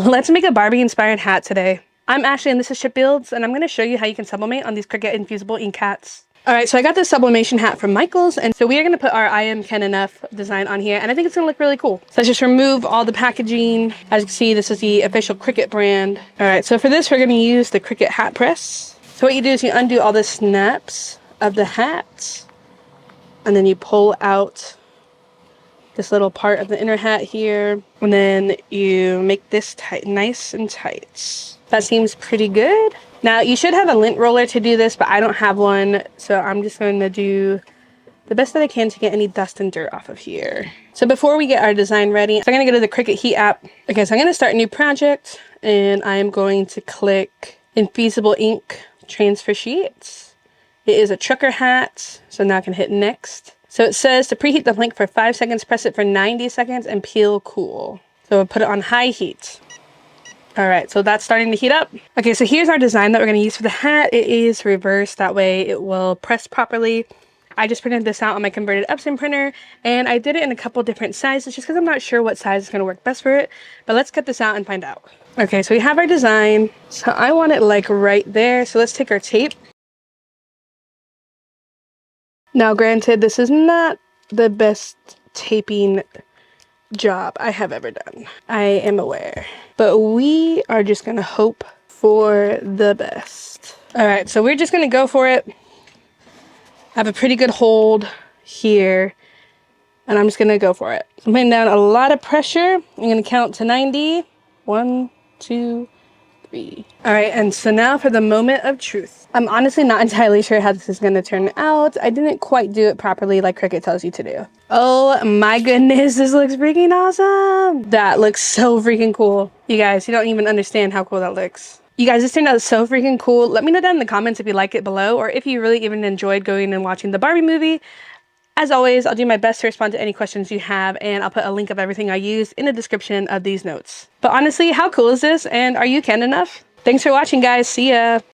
Let's make a Barbie inspired hat today. I'm Ashley and this is Ship Builds, and I'm going to show you how you can sublimate on these Cricut infusible ink hats. Alright, so I got this sublimation hat from Michaels, and so we are going to put our I am Kenough design on here, and I think it's going to look really cool. So let's just remove all the packaging. As you can see, this is the official Cricut brand. Alright, so for this we're going to use the Cricut hat press. So what you do is you undo all the snaps of the hat, and then you pull out this little part of the inner hat here, and then you make this tight, nice and tight. That seems pretty good. Now you should have a lint roller to do this, but I don't have one, so I'm just going to do the best that I can to get any dust and dirt off of here. So before we get our design ready, so I'm going to go to the Cricut Heat app. Okay, so I'm going to start a new project, and I'm going to click Infeasible Ink Transfer Sheets. It is a trucker hat, so now I can hit next. So it says to preheat the blank for 5 seconds, press it for 90 seconds, and peel cool. So we'll put it on high heat. Alright, so that's starting to heat up. Okay, so here's our design that we're going to use for the hat. It is reversed, that way it will press properly. I just printed this out on my converted Epson printer, and I did it in a couple different sizes just because I'm not sure what size is going to work best for it. But let's cut this out and find out. Okay, so we have our design. So I want it like right there. So let's take our tape. Now granted, this is not the best taping job I have ever done. I am aware. But we are just going to hope for the best. Alright, so we're just going to go for it. I have a pretty good hold here. And I'm just going to go for it. I'm putting down a lot of pressure. I'm going to count to 90. 1, 2, 3. Alright, and so now for the moment of truth. I'm honestly not entirely sure how this is going to turn out. I didn't quite do it properly like Cricut tells you to do. Oh my goodness, this looks freaking awesome. That looks so freaking cool. You guys, you don't even understand how cool that looks. You guys, this turned out so freaking cool. Let me know down in the comments if you like it below, or if you really even enjoyed going and watching the Barbie movie. As always, I'll do my best to respond to any questions you have, and I'll put a link of everything I used in the description of these notes. But honestly, how cool is this? And are you Kenough? Thanks for watching, guys. See ya.